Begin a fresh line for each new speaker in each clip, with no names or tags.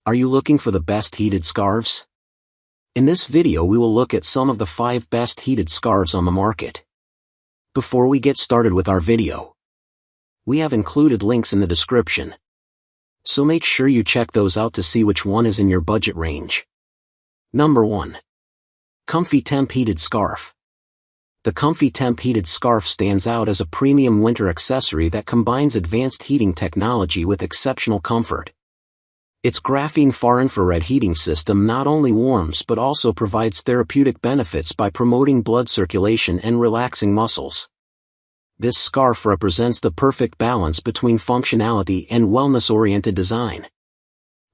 Are you looking for the best heated scarves? In this video we will look at some of the 5 best heated scarves on the market. Before we get started with our video, we have included links in the description, so make sure you check those out to see which one is in your budget range. Number 1. Comfytemp Heated Scarf. The Comfytemp heated scarf stands out as a premium winter accessory that combines advanced heating technology with exceptional comfort. Its graphene far-infrared heating system not only warms but also provides therapeutic benefits by promoting blood circulation and relaxing muscles. This scarf represents the perfect balance between functionality and wellness-oriented design.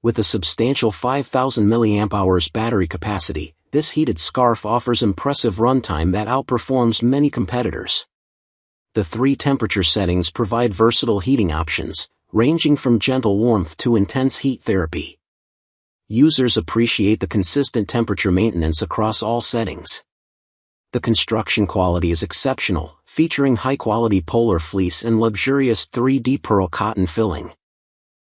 With a substantial 5,000 mAh battery capacity, this heated scarf offers impressive runtime that outperforms many competitors. The 3 temperature settings provide versatile heating options, ranging from gentle warmth to intense heat therapy. Users appreciate the consistent temperature maintenance across all settings. The construction quality is exceptional, featuring high-quality polar fleece and luxurious 3D pearl cotton filling.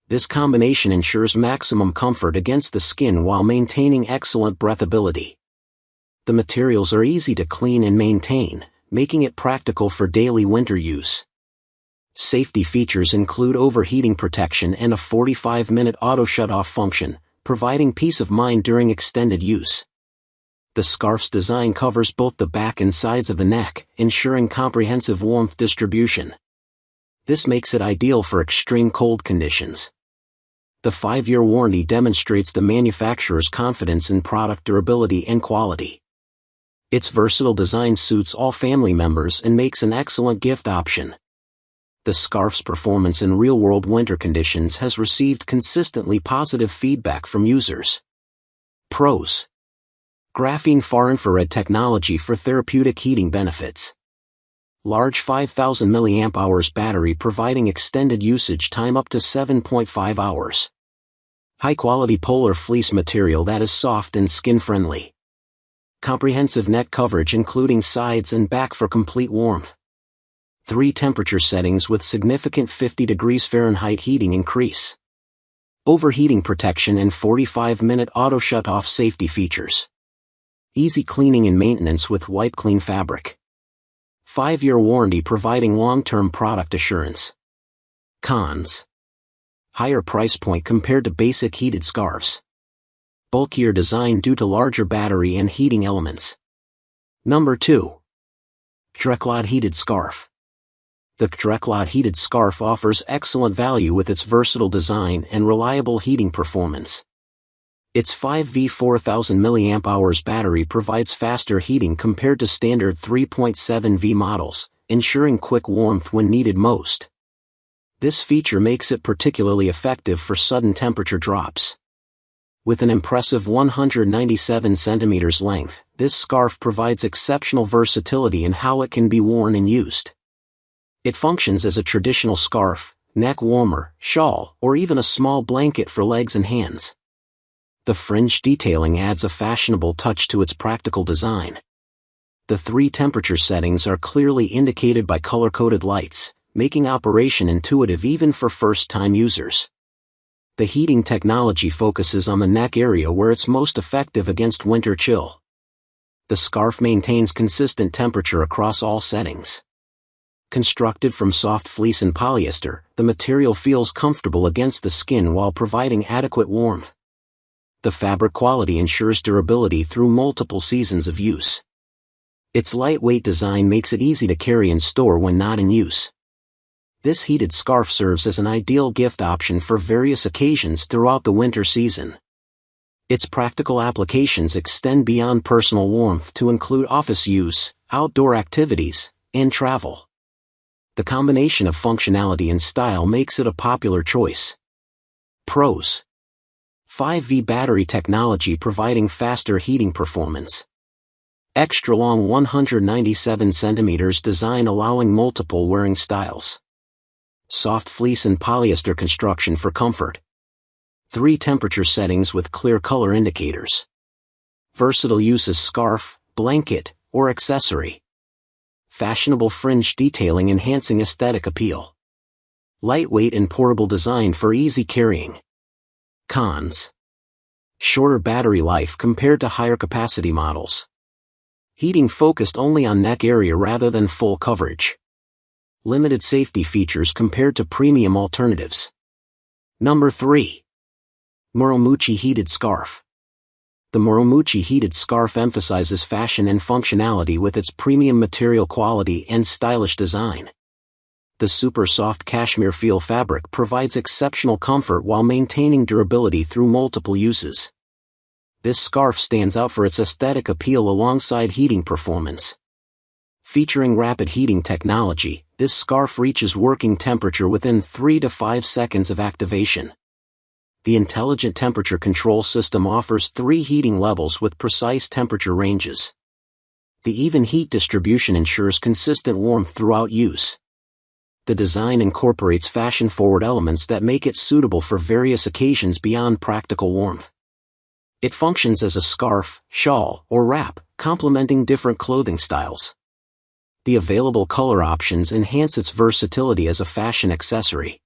This combination ensures maximum comfort against the skin while maintaining excellent breathability. The materials are easy to clean and maintain, making it practical for daily winter use. Safety features include overheating protection and a 45-minute auto shut-off function, providing peace of mind during extended use. The scarf's design covers both the back and sides of the neck, ensuring comprehensive warmth distribution. This makes it ideal for extreme cold conditions. The 5-year warranty demonstrates the manufacturer's confidence in product durability and quality. Its versatile design suits all family members and makes an excellent gift option. The scarf's performance in real-world winter conditions has received consistently positive feedback from users. Pros: graphene far-infrared technology for therapeutic heating benefits. Large 5,000 mAh battery providing extended usage time up to 7.5 hours. High-quality polar fleece material that is soft and skin-friendly. Comprehensive neck coverage including sides and back for complete warmth. 3 temperature settings with significant 50 degrees Fahrenheit heating increase. Overheating protection and 45-minute auto shut-off safety features. Easy cleaning and maintenance with wipe clean fabric. 5-year warranty providing long-term product assurance. Cons: higher price point compared to basic heated scarves. Bulkier design due to larger battery and heating elements. Number 2. Qdreclod Heated Scarf. The Qdreclod heated scarf offers excellent value with its versatile design and reliable heating performance. Its 5V 4000 mAh battery provides faster heating compared to standard 3.7V models, ensuring quick warmth when needed most. This feature makes it particularly effective for sudden temperature drops. With an impressive 197 cm length, this scarf provides exceptional versatility in how it can be worn and used. It functions as a traditional scarf, neck warmer, shawl, or even a small blanket for legs and hands. The fringe detailing adds a fashionable touch to its practical design. The 3 temperature settings are clearly indicated by color-coded lights, making operation intuitive even for first-time users. The heating technology focuses on the neck area where it's most effective against winter chill. The scarf maintains consistent temperature across all settings. Constructed from soft fleece and polyester, the material feels comfortable against the skin while providing adequate warmth. The fabric quality ensures durability through multiple seasons of use. Its lightweight design makes it easy to carry and store when not in use. This heated scarf serves as an ideal gift option for various occasions throughout the winter season. Its practical applications extend beyond personal warmth to include office use, outdoor activities, and travel. The combination of functionality and style makes it a popular choice. Pros: 5V battery technology providing faster heating performance. Extra long 197 cm design allowing multiple wearing styles. Soft fleece and polyester construction for comfort. 3 temperature settings with clear color indicators. Versatile use as scarf, blanket, or accessory. Fashionable fringe detailing enhancing aesthetic appeal. Lightweight and portable design for easy carrying. Cons: Shorter battery life compared to higher capacity models. Heating focused only on neck area rather than full coverage. Limited safety features compared to premium alternatives. Number 3. MuroMucci Heated Scarf. The MuroMucci Heated Scarf emphasizes fashion and functionality with its premium material quality and stylish design. The super soft cashmere feel fabric provides exceptional comfort while maintaining durability through multiple uses. This scarf stands out for its aesthetic appeal alongside heating performance. Featuring rapid heating technology, this scarf reaches working temperature within 3 to 5 seconds of activation. The intelligent temperature control system offers 3 heating levels with precise temperature ranges. The even heat distribution ensures consistent warmth throughout use. The design incorporates fashion-forward elements that make it suitable for various occasions beyond practical warmth. It functions as a scarf, shawl, or wrap, complementing different clothing styles. The available color options enhance its versatility as a fashion accessory.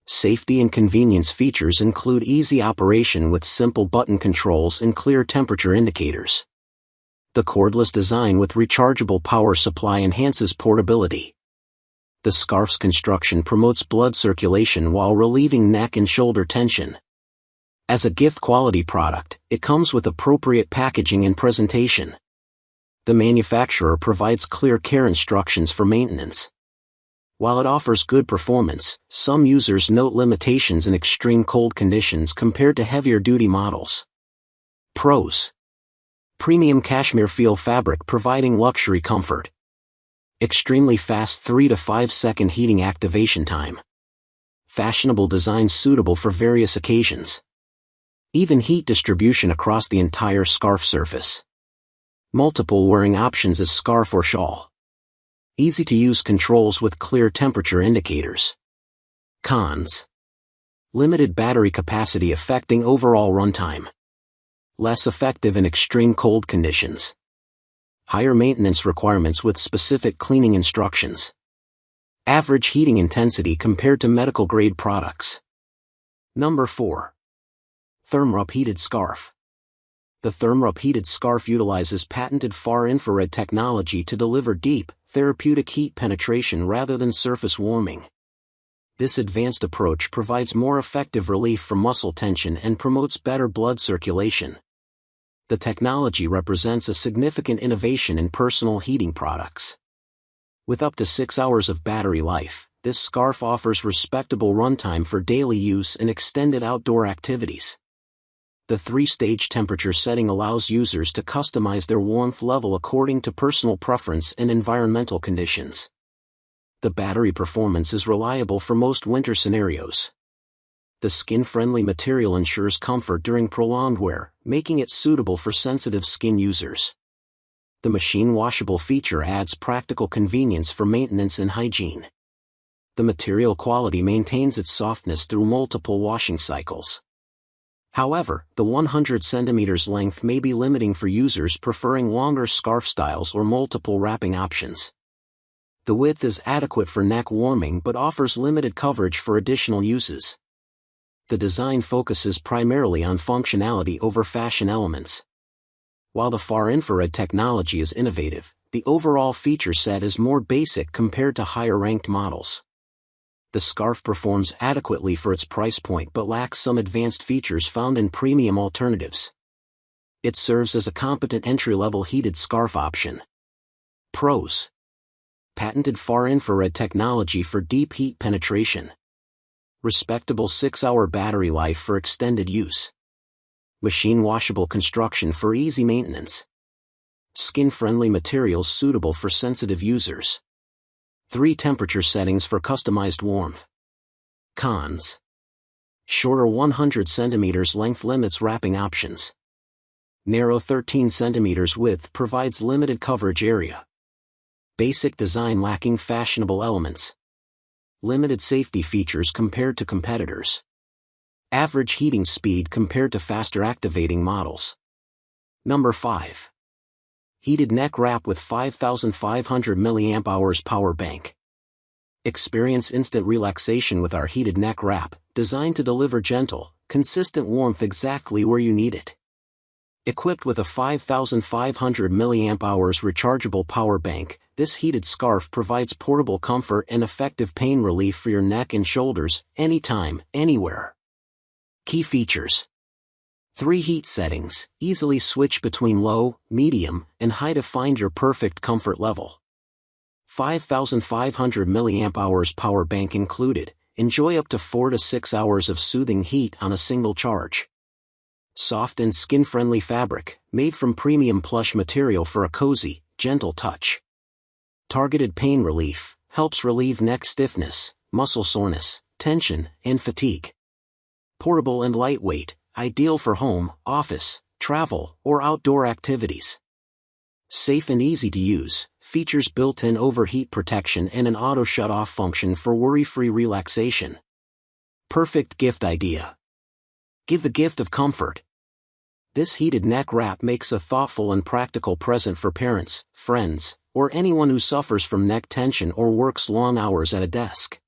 Safety and convenience features include easy operation with simple button controls and clear temperature indicators. The cordless design with rechargeable power supply enhances portability. The scarf's construction promotes blood circulation while relieving neck and shoulder tension. As a gift-quality product, it comes with appropriate packaging and presentation. The manufacturer provides clear care instructions for maintenance. While it offers good performance, some users note limitations in extreme cold conditions compared to heavier-duty models. Pros: premium cashmere feel fabric providing luxury comfort. Extremely fast 3 to 5 second heating activation time. Fashionable design suitable for various occasions. Even heat distribution across the entire scarf surface. Multiple wearing options as scarf or shawl. Easy to use controls with clear temperature indicators. Cons: limited battery capacity affecting overall runtime. Less effective in extreme cold conditions. Higher maintenance requirements with specific cleaning instructions. Average heating intensity compared to medical-grade products. Number 4. Thermrup Heated Scarf. The Thermrup Heated Scarf utilizes patented far-infrared technology to deliver deep, therapeutic heat penetration rather than surface warming. This advanced approach provides more effective relief from muscle tension and promotes better blood circulation. The technology represents a significant innovation in personal heating products. With up to 6 hours of battery life, this scarf offers respectable runtime for daily use and extended outdoor activities. The 3-stage temperature setting allows users to customize their warmth level according to personal preference and environmental conditions. The battery performance is reliable for most winter scenarios. The skin-friendly material ensures comfort during prolonged wear, making it suitable for sensitive skin users. The machine-washable feature adds practical convenience for maintenance and hygiene. The material quality maintains its softness through multiple washing cycles. However, the 100 cm length may be limiting for users preferring longer scarf styles or multiple wrapping options. The width is adequate for neck warming but offers limited coverage for additional uses. The design focuses primarily on functionality over fashion elements. While the far-infrared technology is innovative, the overall feature set is more basic compared to higher-ranked models. The scarf performs adequately for its price point but lacks some advanced features found in premium alternatives. It serves as a competent entry-level heated scarf option. Pros: patented far-infrared technology for deep heat penetration. Respectable 6-hour battery life for extended use. Machine-washable construction for easy maintenance. Skin-friendly materials suitable for sensitive users. 3 temperature settings for customized warmth. Cons: shorter 100 cm length limits wrapping options. Narrow 13 cm width provides limited coverage area. Basic design lacking fashionable elements. Limited safety features compared to competitors. Average heating speed compared to faster activating models. Number 5. Heated Neck Wrap with 5500 mAh Power Bank. Experience instant relaxation with our Heated Neck Wrap, designed to deliver gentle, consistent warmth exactly where you need it. Equipped with a 5,500 mAh rechargeable power bank, this heated scarf provides portable comfort and effective pain relief for your neck and shoulders, anytime, anywhere. Key features: 3 heat settings, easily switch between low, medium, and high to find your perfect comfort level. 5,500 mAh power bank included, enjoy up to 4 to 6 hours of soothing heat on a single charge. Soft and skin-friendly fabric, made from premium plush material for a cozy, gentle touch. Targeted pain relief, helps relieve neck stiffness, muscle soreness, tension, and fatigue. Portable and lightweight, ideal for home, office, travel, or outdoor activities. Safe and easy to use, features built-in overheat protection and an auto shut-off function for worry-free relaxation. Perfect gift idea. Give the gift of comfort. This heated neck wrap makes a thoughtful and practical present for parents, friends, or anyone who suffers from neck tension or works long hours at a desk.